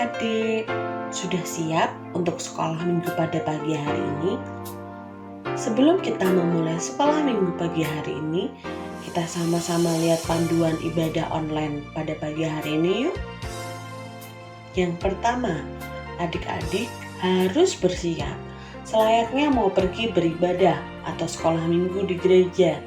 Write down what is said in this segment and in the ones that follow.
adik-adik, sudah siap untuk sekolah minggu pada pagi hari ini? Sebelum kita memulai sekolah minggu pagi hari ini, kita sama-sama lihat panduan ibadah online pada pagi hari ini yuk. Yang pertama, adik-adik harus bersiap selayaknya mau pergi beribadah atau sekolah minggu di gereja.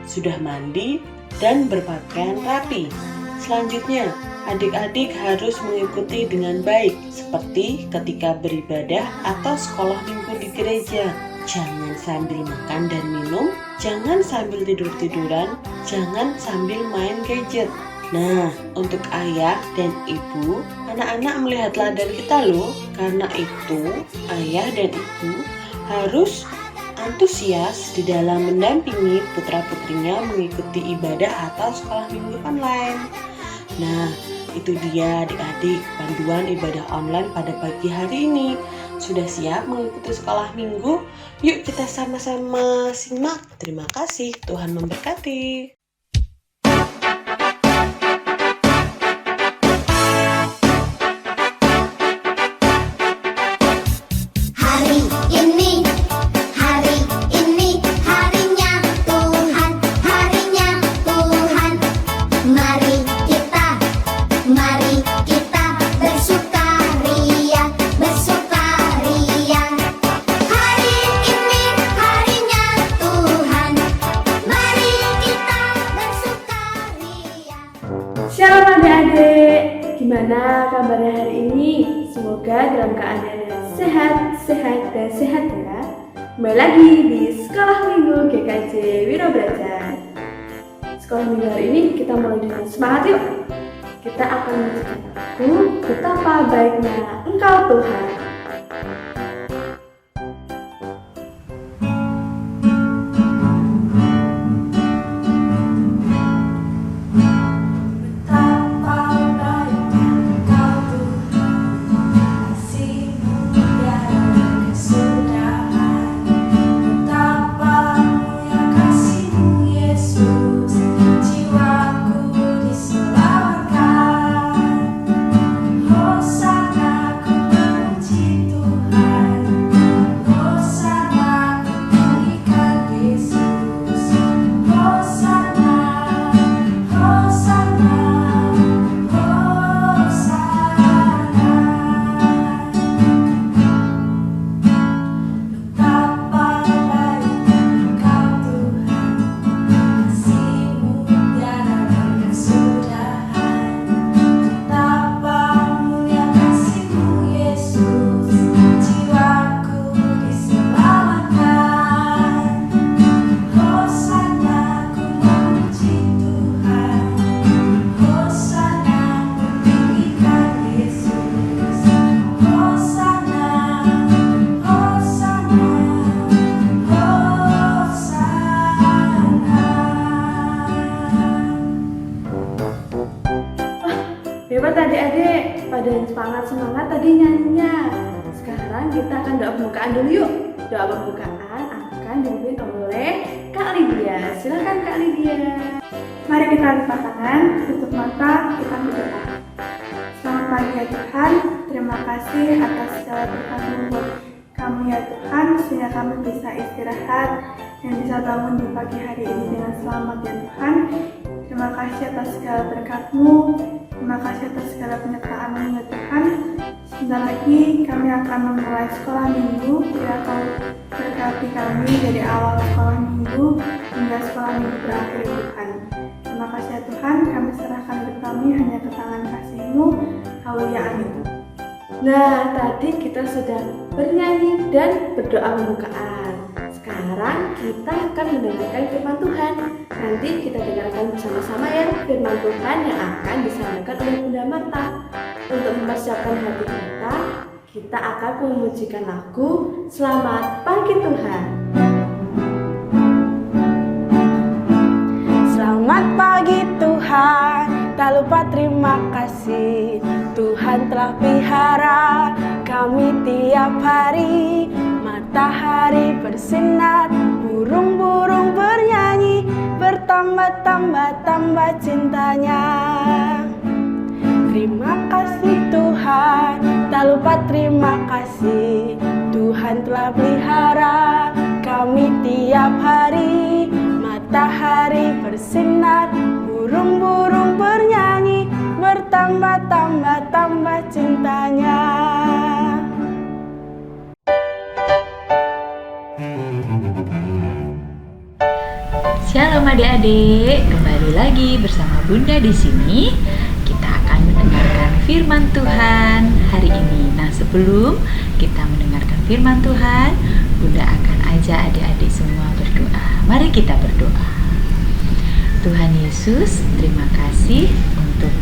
Sudah mandi dan berpakaian rapi. Selanjutnya, adik-adik harus mengikuti dengan baik seperti ketika beribadah atau sekolah minggu di gereja. Jangan sambil makan dan minum, jangan sambil tidur-tiduran, jangan sambil main gadget. Nah, untuk ayah dan ibu, anak-anak melihatlah dari kita loh. Karena itu, ayah dan ibu harus antusias di dalam mendampingi putra-putrinya mengikuti ibadah atau sekolah minggu online. Nah, itu dia adik-adik panduan ibadah online pada pagi hari ini. Sudah siap mengikuti sekolah minggu? Yuk kita sama-sama simak. Terima kasih, Tuhan memberkati. Shalom adik-adik, gimana kabarnya hari ini? Semoga dalam keadaan sehat dan sehat ya. Kembali lagi di Sekolah Minggu GKJ Wiro Belajar. Sekolah Minggu hari ini kita mulai dengan semangat yuk. Kita akan menceritakan lagu Betapa Baiknya Engkau Tuhan. Hebat adik-adik, pada semangat tadi nyanyinya. Sekarang kita akan doa pembukaan dulu yuk. Doa pembukaan akan dipimpin oleh Kak Lydia. Silakan Kak Lydia. Mari kita lipat tangan, tutup mata, kita berdoa. Selamat pagi ya Tuhan, terima kasih atas segala berkat-Mu buat kami ya Tuhan, sehingga kami bisa istirahat dan bisa bangun di pagi hari ini dengan selamat ya Tuhan. Terima kasih atas segala berkat-Mu, terima kasih atas segala penyertaan-Mu ya Tuhan. Sebentar lagi kami akan memulai sekolah minggu, ya Kau berkati kami dari awal sekolah minggu hingga sekolah minggu berakhir ya Tuhan. Terima kasih ya Tuhan, kami serahkan hidup kami hanya ke tangan kasih-Mu. Haleluya, amin. Nah, tadi kita sudah bernyanyi dan berdoa pembukaan. Sekarang kita akan mendengarkan firman Tuhan. Nanti kita dengarkan bersama-sama ya firman Tuhan yang akan disampaikan oleh Bunda Marta. Untuk mempersiapkan hati kita akan memujikan lagu Selamat Pagi Tuhan. Selamat pagi Tuhan, tak lupa terima kasih. Tuhan telah pelihara kami tiap hari. Matahari bersinar, burung-burung bernyanyi, bertambah-tambah cintanya. Terima kasih Tuhan. Tuhan, tak lupa terima kasih. Tuhan telah pelihara kami tiap hari. Matahari bersinar, burung-burung bernyanyi, bertambah-tambah cintanya. Shalom adik-adik, kembali lagi bersama Bunda di sini. Kita akan mendengarkan firman Tuhan hari ini. Nah, sebelum kita mendengarkan firman Tuhan, Bunda akan ajak adik-adik semua berdoa. Mari kita berdoa. Tuhan Yesus, terima kasih untuk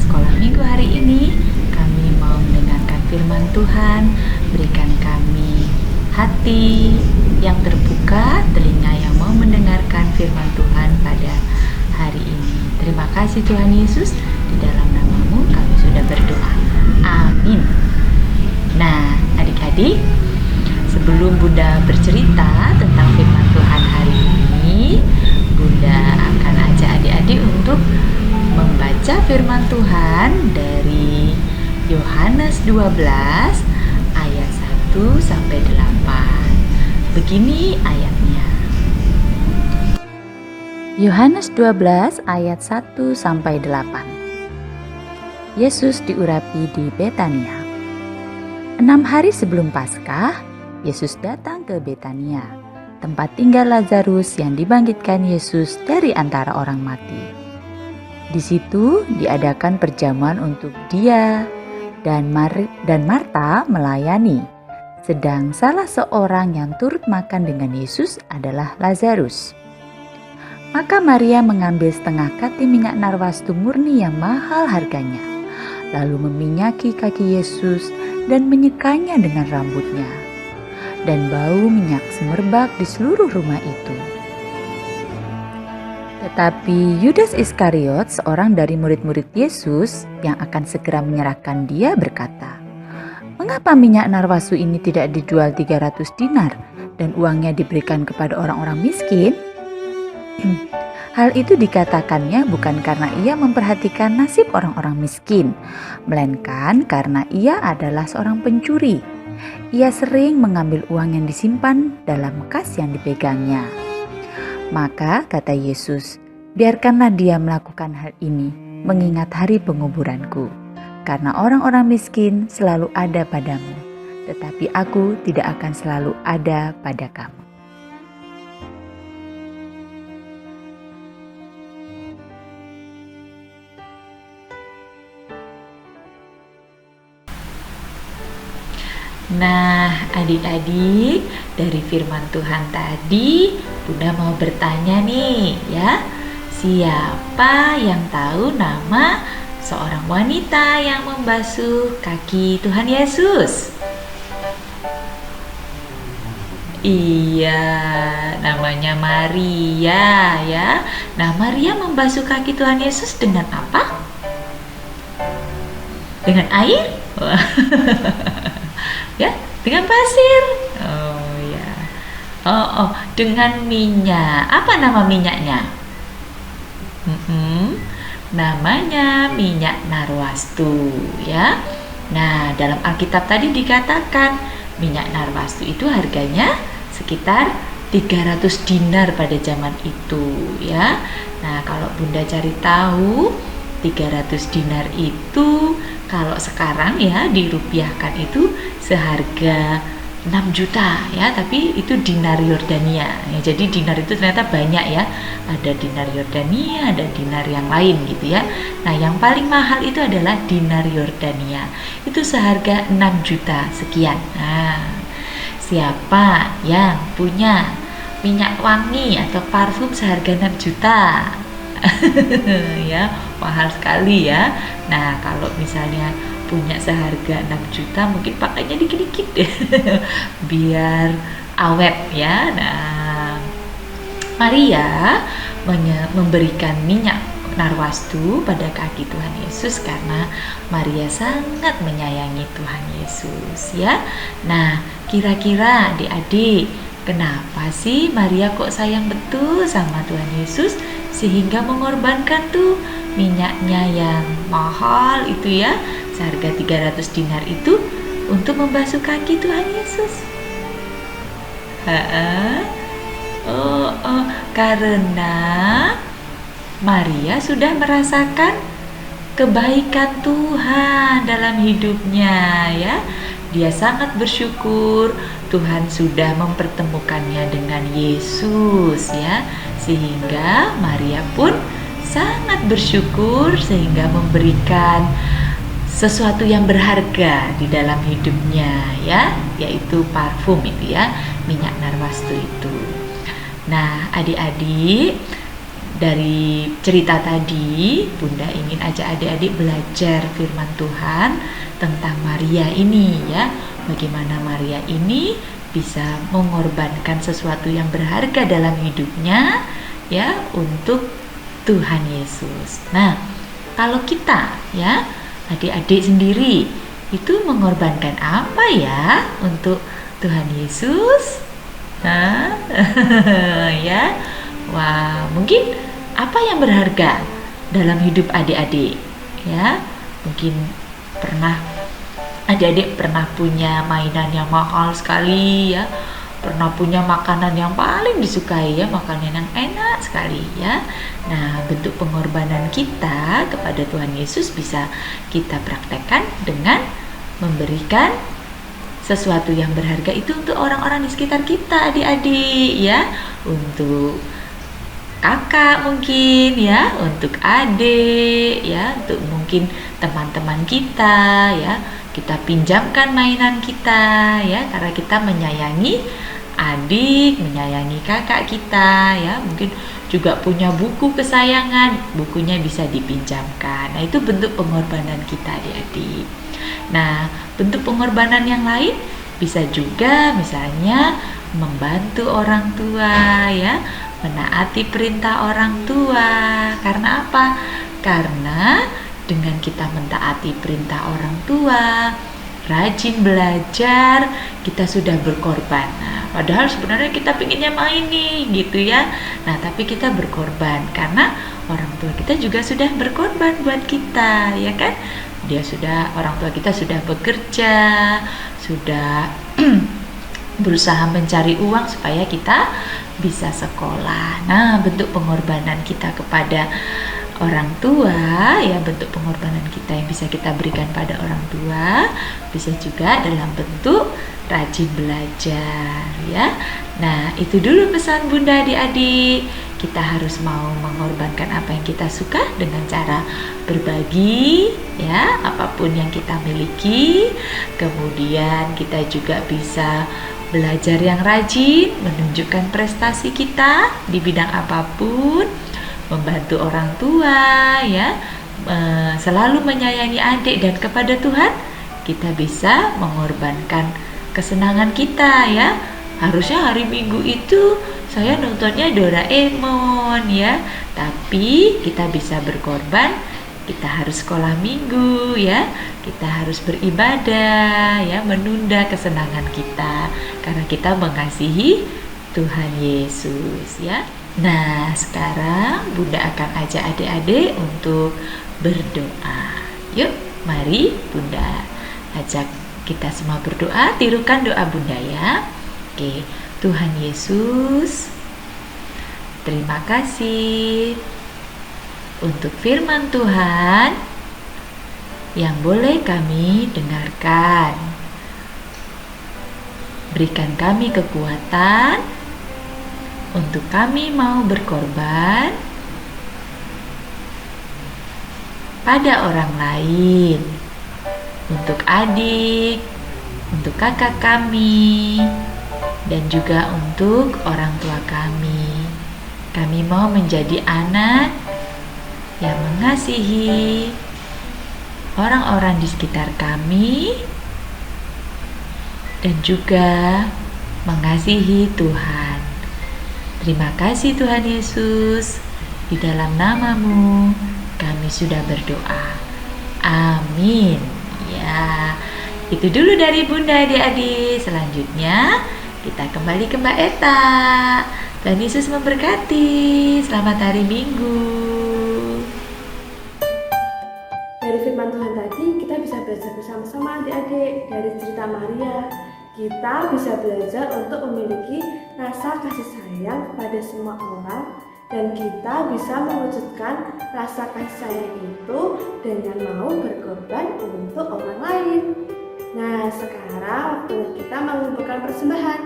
sekolah minggu hari ini. Kami mau mendengarkan firman Tuhan. Berikan kami hati yang terbuka, telinga yang mau mendengarkan firman Tuhan pada hari ini. Terima kasih Tuhan Yesus, di dalam nama-Mu kami sudah berdoa. Amin. Nah, adik-adik, sebelum Bunda bercerita tentang firman Tuhan hari ini, Bunda akan ajak adik-adik untuk membaca firman Tuhan dari Yohanes 12 ayat 1 sampai 8. Begini ayatnya. Yohanes 12 ayat 1 sampai 8. Yesus diurapi di Betania. 6 hari sebelum Paskah, Yesus datang ke Betania, tempat tinggal Lazarus yang dibangkitkan Yesus dari antara orang mati. Di situ diadakan perjamuan untuk dia dan Marta melayani. Sedang salah seorang yang turut makan dengan Yesus adalah Lazarus. Maka Maria mengambil setengah kati minyak narwastu murni yang mahal harganya, lalu meminyaki kaki Yesus dan menyekanya dengan rambutnya. Dan bau minyak semerbak di seluruh rumah itu. Tetapi Yudas Iskariot, seorang dari murid-murid Yesus yang akan segera menyerahkan dia, berkata, "Mengapa minyak narwastu ini tidak dijual 300 dinar dan uangnya diberikan kepada orang-orang miskin?" Hal itu dikatakannya bukan karena ia memperhatikan nasib orang-orang miskin, melainkan karena ia adalah seorang pencuri. Ia sering mengambil uang yang disimpan dalam kas yang dipegangnya. Maka kata Yesus, "Biarkanlah dia melakukan hal ini, mengingat hari penguburanku. Karena orang-orang miskin selalu ada padamu, tetapi aku tidak akan selalu ada pada kamu." Nah, adik-adik, dari firman Tuhan tadi, Bunda mau bertanya nih, ya. Siapa yang tahu nama seorang wanita yang membasuh kaki Tuhan Yesus? Iya, namanya Maria, ya. Nah, Maria membasuh kaki Tuhan Yesus dengan apa? Dengan air? Ya, dengan pasir. Oh ya. Dengan minyak. Apa nama minyaknya? Namanya minyak narwastu, ya. Nah, dalam Alkitab tadi dikatakan minyak narwastu itu harganya sekitar 300 dinar pada zaman itu, ya. Nah, kalau Bunda cari tahu 300 dinar itu kalau sekarang ya dirupiahkan itu seharga 6 juta ya, tapi itu dinar Yordania ya. Jadi dinar itu ternyata banyak ya, ada dinar Yordania, ada dinar yang lain gitu ya. Nah, yang paling mahal itu adalah dinar Yordania, itu seharga 6 juta sekian. Nah, siapa yang punya minyak wangi atau parfum seharga 6 juta? Ya, mahal sekali ya. Nah, kalau misalnya punya seharga 6 juta mungkin pakainya dikit-dikit deh biar awet ya. Nah, Maria memberikan minyak narwastu pada kaki Tuhan Yesus karena Maria sangat menyayangi Tuhan Yesus ya. Nah, kira-kira adik-adik, kenapa sih Maria kok sayang betul sama Tuhan Yesus sehingga mengorbankan tuh minyaknya yang mahal itu ya, seharga 300 dinar itu untuk membasuh kaki Tuhan Yesus? Karena Maria sudah merasakan kebaikan Tuhan dalam hidupnya, ya. Dia sangat bersyukur Tuhan sudah mempertemukannya dengan Yesus, ya. Sehingga Maria pun sangat bersyukur sehingga memberikan sesuatu yang berharga di dalam hidupnya, ya, yaitu parfum itu, ya, minyak narwastu itu. Nah, adik-adik, dari cerita tadi Bunda ingin ajak adik-adik belajar firman Tuhan tentang Maria ini, ya. Bagaimana Maria ini bisa mengorbankan sesuatu yang berharga dalam hidupnya, ya, untuk Tuhan Yesus. Nah, kalau kita, ya, adik-adik sendiri itu mengorbankan apa ya untuk Tuhan Yesus? Ya, wah, mungkin apa yang berharga dalam hidup adik-adik? Ya, mungkin adik-adik pernah punya mainan yang mahal sekali, ya, pernah punya makanan yang paling disukai, ya, makanan yang enak sekali, ya. Nah, bentuk pengorbanan kita kepada Tuhan Yesus bisa kita praktekkan dengan memberikan sesuatu yang berharga itu untuk orang-orang di sekitar kita, adik-adik, ya, untuk kakak mungkin, ya, untuk adik, ya, untuk mungkin teman-teman kita, ya. Kita pinjamkan mainan kita, ya, karena kita menyayangi adik, menyayangi kakak kita, ya. Mungkin juga punya buku kesayangan, bukunya bisa dipinjamkan. Nah, itu bentuk pengorbanan kita, adik-adik. Nah, bentuk pengorbanan yang lain bisa juga misalnya membantu orang tua, ya, menaati perintah orang tua. Karena apa? Karena dengan kita mentaati perintah orang tua, rajin belajar, kita sudah berkorban. Nah, padahal sebenarnya kita pinginnya main nih, gitu ya. Nah, tapi kita berkorban karena orang tua kita juga sudah berkorban buat kita, ya kan? Orang tua kita sudah bekerja, sudah berusaha mencari uang supaya kita bisa sekolah. Nah, bentuk pengorbanan kita kepada orang tua, ya, bentuk pengorbanan kita yang bisa kita berikan pada orang tua bisa juga dalam bentuk rajin belajar, ya. Nah, itu dulu pesan Bunda adik-adik. Kita harus mau mengorbankan apa yang kita suka dengan cara berbagi, ya, apapun yang kita miliki. Kemudian kita juga bisa belajar yang rajin, menunjukkan prestasi kita di bidang apapun, membantu orang tua, ya, selalu menyayangi adik, dan kepada Tuhan kita bisa mengorbankan kesenangan kita, ya. Harusnya hari Minggu itu saya nontonnya Doraemon, ya, tapi kita bisa berkorban, kita harus sekolah minggu, ya, kita harus beribadah, ya, menunda kesenangan kita karena kita mengasihi Tuhan Yesus, ya. Nah, sekarang Bunda akan ajak adik-adik untuk berdoa. Yuk, mari Bunda ajak kita semua berdoa. Tirukan doa Bunda, ya. Oke, Tuhan Yesus, terima kasih untuk firman Tuhan yang boleh kami dengarkan. Berikan kami kekuatan untuk kami mau berkorban pada orang lain, untuk adik, untuk kakak kami, dan juga untuk orang tua kami. Kami mau menjadi anak yang mengasihi orang-orang di sekitar kami dan juga mengasihi Tuhan. Terima kasih Tuhan Yesus. Di dalam nama-Mu kami sudah berdoa. Amin. Ya, itu dulu dari Bunda adik-adik. Selanjutnya kita kembali ke Mbak Eta. Tuhan Yesus memberkati. Selamat hari Minggu. Dari firman Tuhan tadi kita bisa belajar Kita bisa belajar untuk memiliki rasa kasih sayang kepada semua orang, dan kita bisa mewujudkan rasa kasih sayang itu dengan mau berkorban untuk orang lain. Nah, sekarang waktunya kita mengumpulkan persembahan.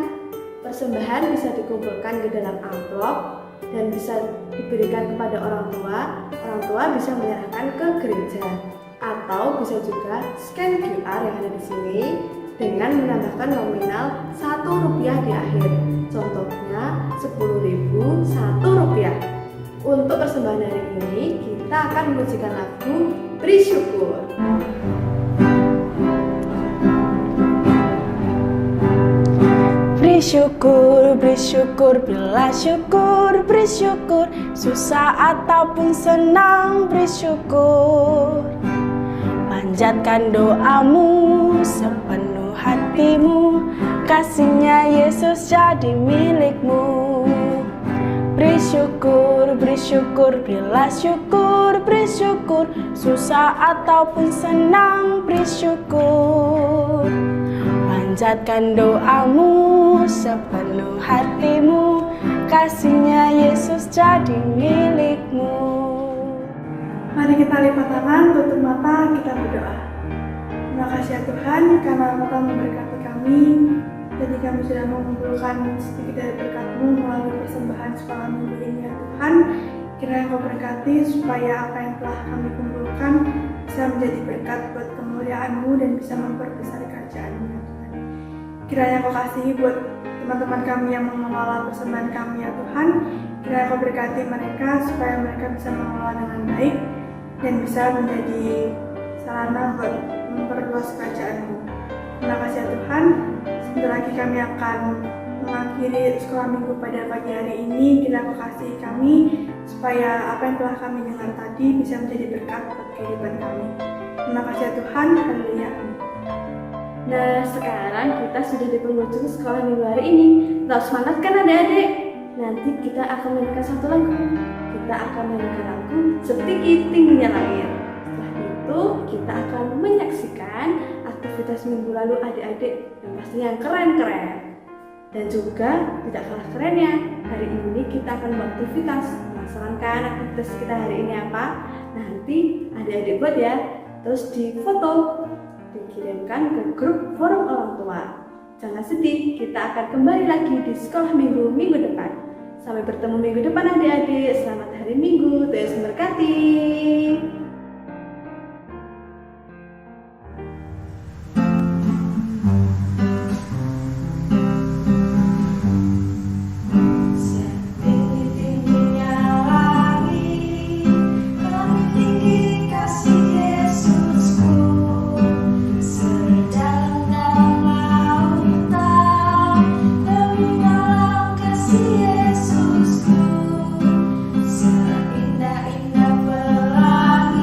Persembahan bisa dikumpulkan di dalam amplop dan bisa diberikan kepada orang tua. Orang tua bisa menyerahkan ke gereja, atau bisa juga scan QR yang ada di sini dengan menambahkan nominal Rp1 di akhir. Contohnya 10.000 Rp1. Untuk persembahan hari ini kita akan menyanyikan lagu Beri Syukur. Beri syukur, bila syukur, beri syukur, susah ataupun senang, beri syukur. Panjatkan doamu sepenuh hatimu, kasihnya Yesus jadi milikmu. Beri syukur, bila syukur, beri syukur, susah ataupun senang, beri syukur. Panjatkan doamu sepenuh hatimu, kasihnya Yesus jadi milikmu. Mari kita lipat tangan, tutup mata, kita berdoa. Terima kasih ya Tuhan, karena Engkau memberkati kami. Jadi kami sudah mengumpulkan sedikit dari berkat-Mu melalui persembahan sekolah minggu ini ya Tuhan. Kiranya Engkau berkati supaya apa yang telah kami kumpulkan bisa menjadi berkat buat kemuliaan-Mu dan bisa memperbesar kerajaan-Mu ya Tuhan. Kiranya Engkau kasihi buat teman-teman kami yang mengelola persembahan kami ya Tuhan. Kiranya Engkau berkati mereka supaya mereka bisa mengelola dengan baik dan bisa menjadi sarana buat memperluas kerajaan-Mu. Terima kasih ya Tuhan. Sebentar lagi kami akan mengakhiri sekolah minggu pada pagi hari ini. Kiranya Engkau kasihi kami supaya apa yang telah kami dengar tadi bisa menjadi berkat buat kehidupan kami. Terima kasih ya Tuhan. Haleluya. Nah, sekarang kita sudah di penghujung sekolah minggu hari ini. Tetap semangat kan adik-adik? Nanti kita akan menyanyikan satu lagu. Kita akan menyanyikan lagu Setinggi Tingginya Langit. Setelah itu kita akan menyaksikan aktivitas minggu lalu adik-adik yang pastinya yang keren-keren. Dan juga tidak kalah kerennya, hari ini kita akan beraktivitas. Penasaran kan aktivitas kita hari ini apa? Nanti adik-adik buat ya, terus difoto, dikirimkan ke grup forum orang tua. Jangan sedih, kita akan kembali lagi di sekolah minggu depan. Sampai bertemu minggu depan adik-adik. Selamat hari Minggu, Tuhan memberkati. Yesusku, seindah-indah pelangi.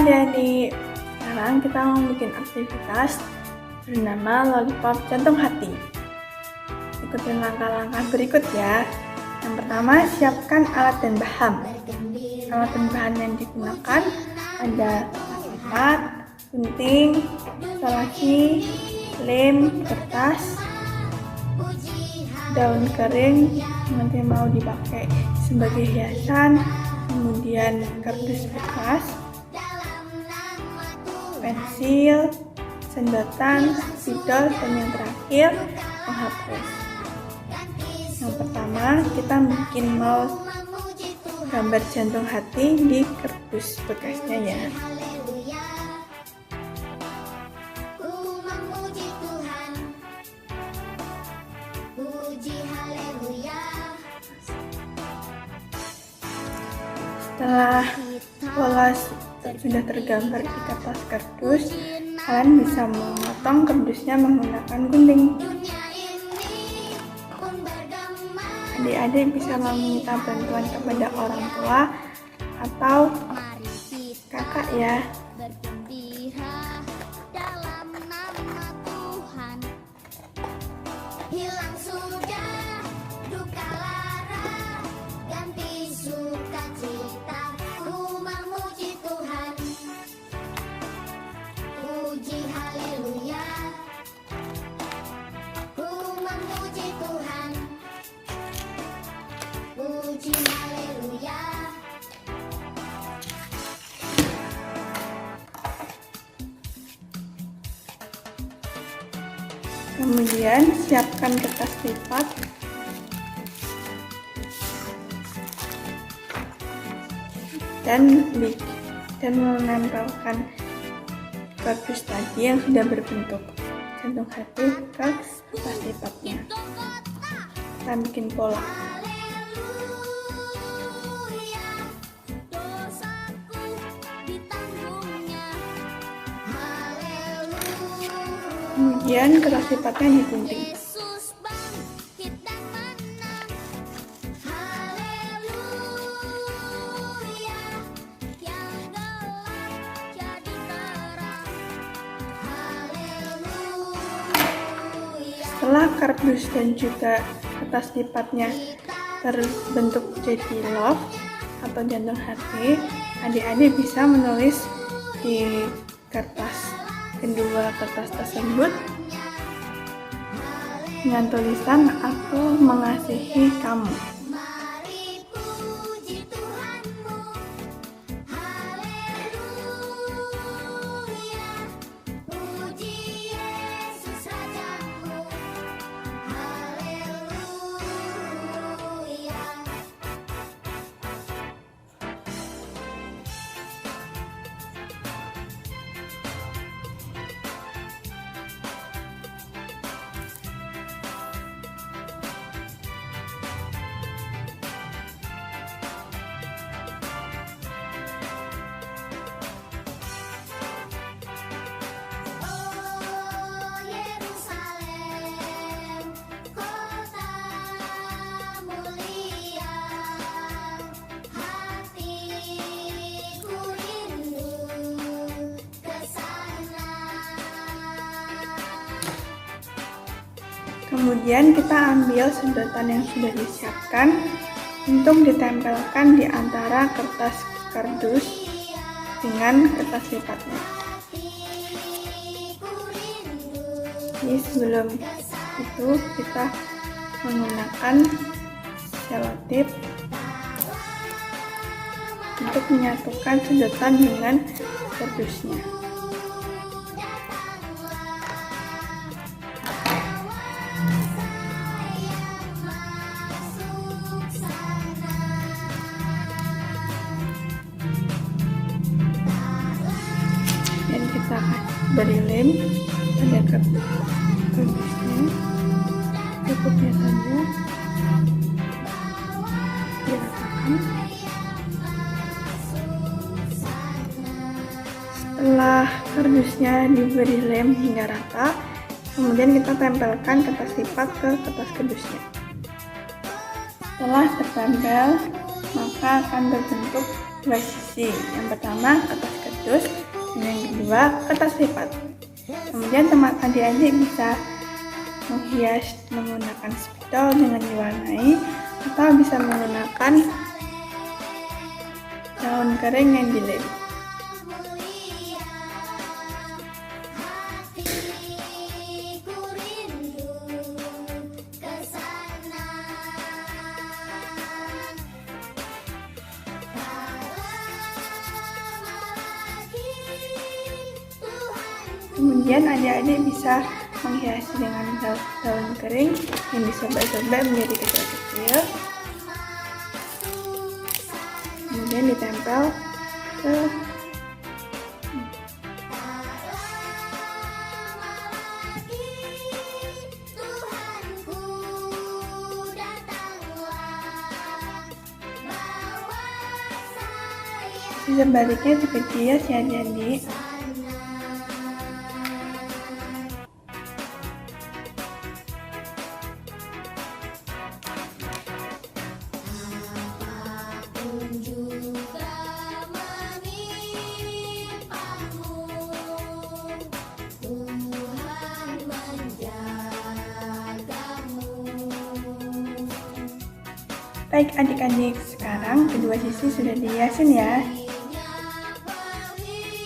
adik-adik, sekarang kita mau bikin aktivitas bernama Lollipop Jantung Hati. Ikutin langkah-langkah berikut ya. Yang pertama, siapkan alat dan bahan. Alat dan bahan yang digunakan ada lipat, gunting, salaki, lem, kertas, daun kering nanti mau dipakai sebagai hiasan, kemudian kardus bekas, pensil, sedotan, spidol, dan yang terakhir penghapus. Yang pertama, kita bikin mouse gambar jantung hati di kardus bekasnya ya. Setelah pola sudah tergambar di kertas kardus, kalian bisa memotong kardusnya menggunakan gunting. Adik-adik bisa meminta bantuan kepada orang tua atau kakak ya. Kemudian siapkan kertas lipat dan menempelkan kardus tadi yang sudah berbentuk jantung hati ke kertas lipatnya. Kita bikin pola. Kemudian kertas lipatnya digunting. Setelah kardus dan juga kertas lipatnya terbentuk jadi love atau jantung hati, adik-adik bisa menulis di kedua kertas tersebut dengan tulisan "Aku mengasihi kamu". Kemudian kita ambil sedotan yang sudah disiapkan untuk ditempelkan di antara kertas kardus dengan kertas lipatnya. Jadi sebelum itu kita menggunakan selotip untuk menyatukan sedotan dengan kardusnya. Dan kita beri lem pada kardusnya, cukupnya saja diratakan. Setelah kardusnya diberi lem hingga rata, kemudian kita tempelkan kertas lipat ke kertas kardusnya. Setelah tertempel, maka akan terbentuk dua sisi. Yang pertama kertas kardus Yesus, dan yang kedua kertas lipat. Kemudian teman adik-adik bisa menghias menggunakan spidol dengan diwarnai, atau bisa menggunakan daun kering yang dilem. Kemudian adik-adik bisa menghiasi dengan daun kering yang disobek-sobek menjadi kecil-kecil. Kemudian ditempel ke sebaliknya juga dihias ya adik-adik. Baik adik-adik, sekarang kedua sisi sudah dihiasin ya.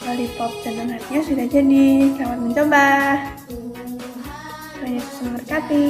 Lollipop dan donatnya sudah jadi. Selamat mencoba. Tuhan Yesus memberkati.